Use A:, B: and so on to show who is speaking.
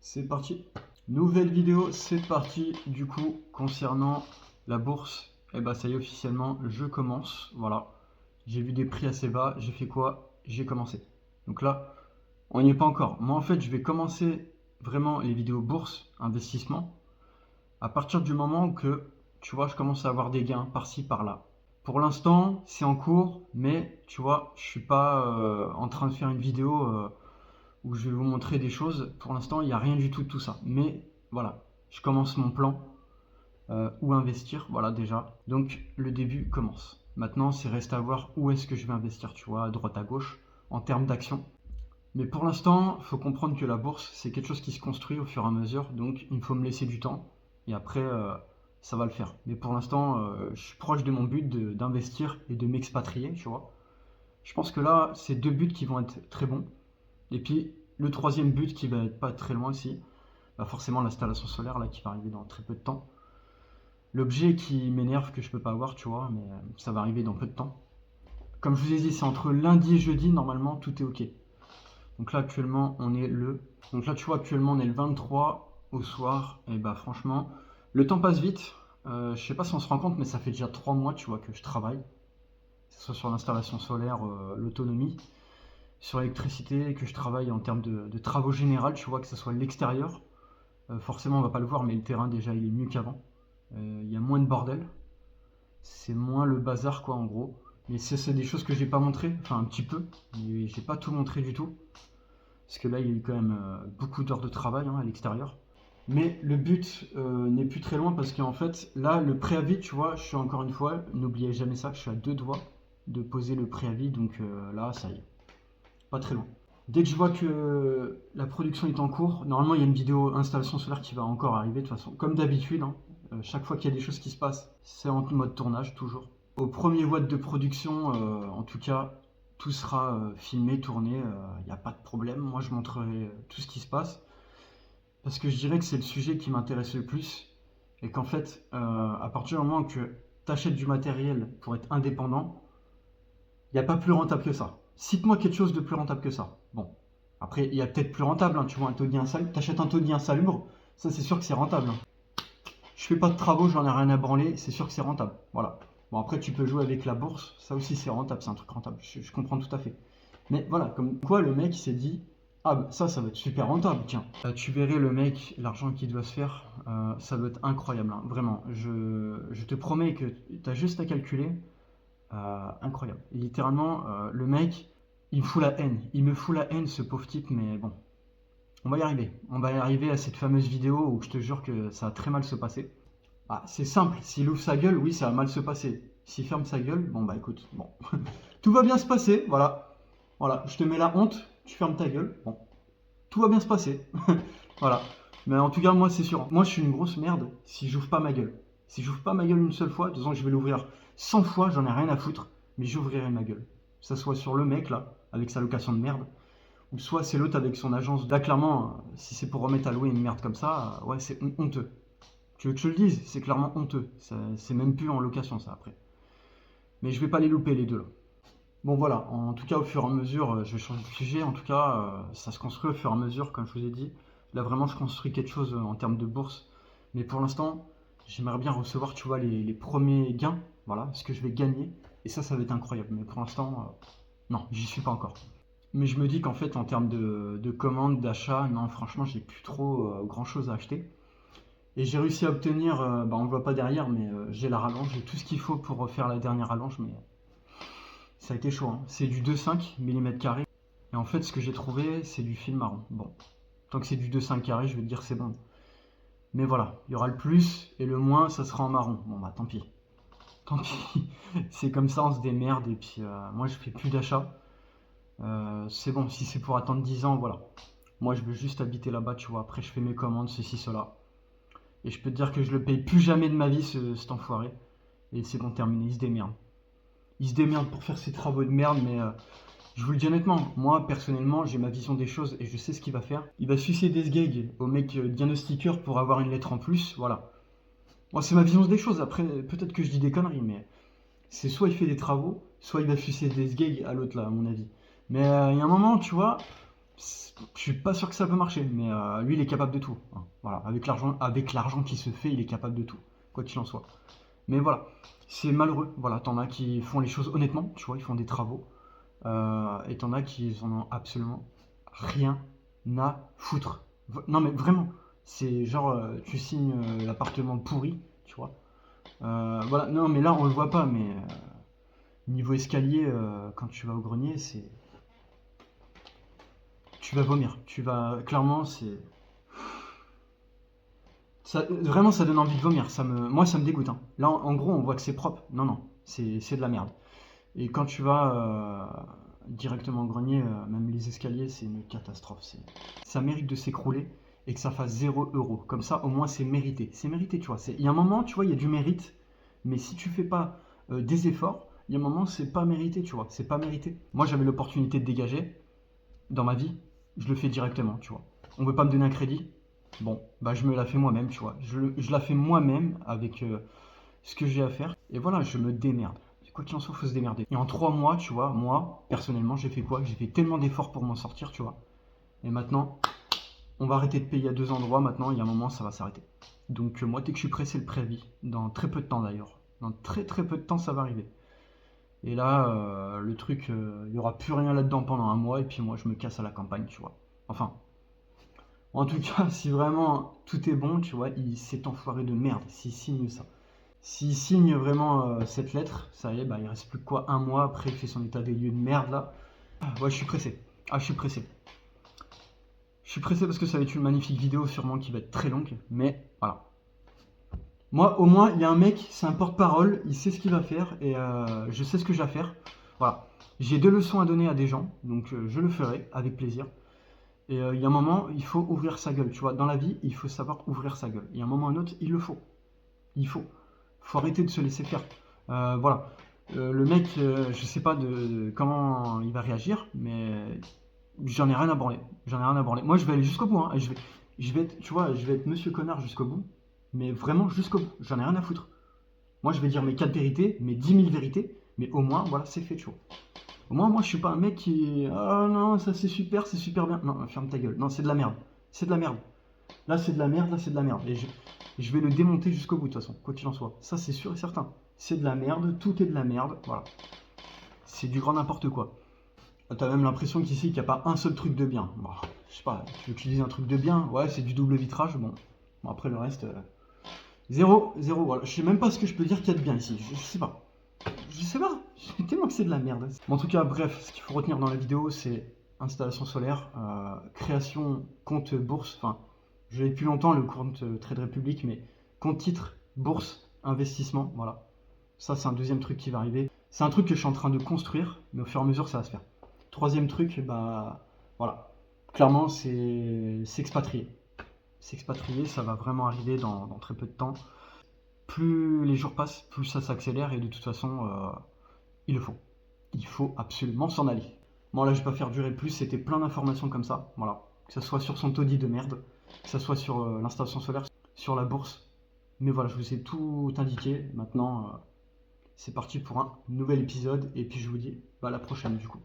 A: C'est parti. Nouvelle vidéo, c'est parti. Du coup, concernant la bourse, ça y est, officiellement, je commence. Voilà. J'ai vu des prix assez bas. J'ai fait quoi? J'ai commencé. Donc là, on n'y est pas encore. Moi, en fait, je vais commencer vraiment les vidéos bourse, investissement, à partir du moment que, tu vois, je commence à avoir des gains par-ci, par-là. Pour l'instant, c'est en cours, mais tu vois, je suis pas en train de faire une vidéo où je vais vous montrer des choses. Pour l'instant, il n'y a rien du tout de tout ça. Mais voilà, je commence mon plan. Où investir, voilà déjà. Donc le début commence. Maintenant, c'est reste à voir où est-ce que je vais investir, tu vois, à droite, à gauche, en termes d'action. Mais pour l'instant, il faut comprendre que la bourse, c'est quelque chose qui se construit au fur et à mesure. Donc il faut me laisser du temps. Et après, ça va le faire. Mais pour l'instant, je suis proche de mon but d'investir et de m'expatrier, tu vois. Je pense que là, c'est deux buts qui vont être très bons. Et puis, le troisième but qui va être pas très loin aussi, forcément l'installation solaire là qui va arriver dans très peu de temps. L'objet qui m'énerve que je peux pas avoir, tu vois, mais ça va arriver dans peu de temps. Comme je vous ai dit, c'est entre lundi et jeudi, normalement tout est ok. Donc là actuellement on est le. Donc là tu vois actuellement on est le 23 au soir. Et bah franchement, le temps passe vite. Je sais pas si on se rend compte, mais ça fait déjà 3 mois, tu vois, que je travaille. Que ce soit sur l'installation solaire, l'autonomie, sur l'électricité, que je travaille en termes de travaux généraux, tu vois, que ce soit l'extérieur. Forcément, on va pas le voir, mais le terrain déjà il est mieux qu'avant. Il y a moins de bordel, c'est moins le bazar quoi en gros. Mais c'est des choses que j'ai pas montré, enfin un petit peu, mais j'ai pas tout montré du tout. Parce que là il y a eu quand même beaucoup d'heures de travail à l'extérieur. Mais le but n'est plus très loin parce qu'en fait là le préavis, tu vois, je suis encore une fois, n'oubliez jamais ça, je suis à deux doigts de poser le préavis, donc là ça y est, pas très loin. Dès que je vois que la production est en cours, normalement il y a une vidéo installation solaire qui va encore arriver de toute façon, comme d'habitude. Chaque fois qu'il y a des choses qui se passent, c'est en mode tournage toujours. Au premier watt de production, en tout cas, tout sera filmé, tourné, il n'y a pas de problème. Moi je montrerai tout ce qui se passe parce que je dirais que c'est le sujet qui m'intéresse le plus et qu'en fait, à partir du moment que tu achètes du matériel pour être indépendant, il n'y a pas plus rentable que ça. Cite-moi quelque chose de plus rentable que ça. Bon, après, il y a peut-être plus rentable, tu vois, un taudis insalubre. T'achètes un taudis insalubre, ça c'est sûr que c'est rentable. Je fais pas de travaux, j'en ai rien à branler, c'est sûr que c'est rentable. Voilà. Bon, après, tu peux jouer avec la bourse, ça aussi c'est rentable, c'est un truc rentable, je comprends tout à fait. Mais voilà, comme quoi le mec s'est dit, ah bah, ça va être super rentable, tiens. Tu verrais le mec, l'argent qu'il doit se faire, ça doit être incroyable, vraiment. Je te promets que tu as juste à calculer. Incroyable. Littéralement, le mec, il me fout la haine. Il me fout la haine, ce pauvre type, mais bon. On va y arriver. On va y arriver à cette fameuse vidéo où je te jure que ça va très mal se passer. Ah, c'est simple. S'il ouvre sa gueule, oui, ça va mal se passer. S'il ferme sa gueule, bon bah écoute, bon. Tout va bien se passer, voilà. Voilà, je te mets la honte, tu fermes ta gueule. Bon. Tout va bien se passer. Voilà. Mais en tout cas, moi, c'est sûr. Moi, je suis une grosse merde si j'ouvre pas ma gueule. Si j'ouvre pas ma gueule une seule fois, de toute façon, je vais l'ouvrir 100 fois, j'en ai rien à foutre, mais j'ouvrirai ma gueule. Que ça soit sur le mec, là, avec sa location de merde, ou soit c'est l'autre avec son agence. Là, clairement, si c'est pour remettre à louer une merde comme ça, ouais, c'est honteux. Tu veux que je te le dise? C'est clairement honteux. C'est même plus en location, ça, après. Mais je vais pas les louper, les deux, là. Bon, voilà. En tout cas, au fur et à mesure, je vais changer de sujet. En tout cas, ça se construit au fur et à mesure, comme je vous ai dit. Là, vraiment, je construis quelque chose en termes de bourse. Mais pour l'instant, j'aimerais bien recevoir, tu vois, les premiers gains. Voilà, ce que je vais gagner. Et ça va être incroyable. Mais pour l'instant, non, j'y suis pas encore. Mais je me dis qu'en fait, en termes de commandes, d'achat, non, franchement, j'ai plus trop grand chose à acheter. Et j'ai réussi à obtenir, on ne le voit pas derrière, mais j'ai la rallonge, j'ai tout ce qu'il faut pour faire la dernière rallonge. Mais ça a été chaud, hein. C'est du 2,5 mm². Et en fait, ce que j'ai trouvé, c'est du fil marron. Bon, tant que c'est du 2,5 carré, je vais te dire c'est bon. Mais voilà, il y aura le plus et le moins, ça sera en marron. Bon bah tant pis. Tant pis. C'est comme ça, on se démerde. Et puis moi, je fais plus d'achat. C'est bon, si c'est pour attendre 10 ans, voilà. Moi, je veux juste habiter là-bas, tu vois. Après, je fais mes commandes, ceci, cela. Et je peux te dire que je le paye plus jamais de ma vie, cet enfoiré. Et c'est bon, terminé, il se démerde. Il se démerde pour faire ses travaux de merde, mais je vous le dis honnêtement, moi personnellement, j'ai ma vision des choses et je sais ce qu'il va faire. Il va sucer des sgags au mec diagnostiqueur pour avoir une lettre en plus, voilà. Moi, c'est ma vision des choses. Après, peut-être que je dis des conneries, mais c'est soit il fait des travaux, soit il va sucer des sgags à l'autre là, à mon avis. Mais il y a un moment, tu vois, Je suis pas sûr que ça peut marcher, mais lui, il est capable de tout, hein. Voilà, avec l'argent qui se fait, il est capable de tout, quoi qu'il en soit. Mais voilà, c'est malheureux. Voilà, t'en as qui font les choses honnêtement, tu vois, ils font des travaux. Et t'en as qui en ont absolument rien à foutre. Non mais vraiment, c'est genre tu signes l'appartement pourri, tu vois. Voilà, non mais là on le voit pas, mais niveau escalier, quand tu vas au grenier, c'est. Tu vas vomir. Tu vas. Clairement, c'est. Vraiment, ça donne envie de vomir. Moi, ça me dégoûte, hein. Là, en gros, on voit que c'est propre. Non, non, c'est de la merde. Et quand tu vas directement au grenier, même les escaliers, c'est une catastrophe. Ça mérite de s'écrouler et que ça fasse 0 €. Comme ça, au moins, c'est mérité. C'est mérité, tu vois. Il y a un moment, tu vois, il y a du mérite. Mais si tu fais pas des efforts, il y a un moment, c'est pas mérité, tu vois. C'est pas mérité. Moi, j'avais l'opportunité de dégager dans ma vie. Je le fais directement, tu vois. On veut pas me donner un crédit. Bon, bah je me la fais moi-même, tu vois. Je la fais moi-même avec ce que j'ai à faire. Et voilà, je me démerde. Quoi qu'il en soit, faut se démerder. Et en 3 mois, tu vois, moi, personnellement, j'ai fait quoi? J'ai fait tellement d'efforts pour m'en sortir, tu vois. Et maintenant, on va arrêter de payer à 2 endroits. Maintenant, il y a un moment, ça va s'arrêter. Donc, moi, dès que je suis pressé, le préavis, dans très peu de temps d'ailleurs. Dans très très peu de temps, ça va arriver. Et là, le truc, il n'y aura plus rien là-dedans pendant un mois. Et puis moi, je me casse à la campagne, tu vois. Enfin, en tout cas, si vraiment tout est bon, tu vois, cet enfoiré de merde, s'il signe ça. S'il signe vraiment cette lettre, ça y est, bah, il reste plus que quoi, un mois après, il fait son état des lieux de merde là. Ouais, je suis pressé. Ah, je suis pressé. Je suis pressé parce que ça va être une magnifique vidéo, sûrement qui va être très longue, mais voilà. Moi, au moins, il y a un mec, c'est un porte-parole, il sait ce qu'il va faire et je sais ce que j'ai à faire. Voilà. J'ai 2 leçons à donner à des gens, donc je le ferai avec plaisir. Et il y a un moment, il faut ouvrir sa gueule. Tu vois, dans la vie, il faut savoir ouvrir sa gueule. Il y a un moment ou un autre, il le faut. Il faut. Faut arrêter de se laisser faire. Voilà. Le mec, je sais pas comment il va réagir, mais j'en ai rien à branler. J'en ai rien à branler. Moi, je vais aller jusqu'au bout, hein. Je vais être, tu vois, je vais être Monsieur Connard jusqu'au bout, mais vraiment jusqu'au bout. J'en ai rien à foutre. Moi, je vais dire mes 4 vérités, mes 10 000 vérités, mais au moins, voilà, c'est fait, tu vois. Au moins, moi, je suis pas un mec qui. Ah non, ça c'est super bien. Non, ferme ta gueule. Non, c'est de la merde. C'est de la merde. Là, c'est de la merde, là, c'est de la merde. Et je vais le démonter jusqu'au bout, de toute façon, quoi qu'il en soit. Ça, c'est sûr et certain. C'est de la merde, tout est de la merde, voilà. C'est du grand n'importe quoi. T'as même l'impression qu'ici, qu'il n'y a pas un seul truc de bien. Bon, je sais pas, tu veux que je dise un truc de bien? Ouais, c'est du double vitrage, bon. Bon, après, le reste. Zéro, zéro, voilà. Je sais même pas ce que je peux dire qu'il y a de bien ici. Je sais pas. Je sais pas. Tellement que c'est de la merde. Bon, en tout cas, bref, ce qu'il faut retenir dans la vidéo, c'est installation solaire, création compte bourse. Enfin, j'ai depuis longtemps le compte Trade Republic, mais compte titre, bourse, investissement, voilà. Ça, c'est un deuxième truc qui va arriver. C'est un truc que je suis en train de construire, mais au fur et à mesure, ça va se faire. Troisième truc, bah voilà. Clairement, c'est s'expatrier. S'expatrier, ça va vraiment arriver dans très peu de temps. Plus les jours passent, plus ça s'accélère et de toute façon, il le faut. Il faut absolument s'en aller. Bon, là, je vais pas faire durer plus, c'était plein d'informations comme ça, voilà. Que ce soit sur son taudis de merde, que ce soit sur l'installation solaire, sur la bourse. Mais voilà, je vous ai tout indiqué. Maintenant, c'est parti pour un nouvel épisode et puis je vous dis bah, à la prochaine du coup.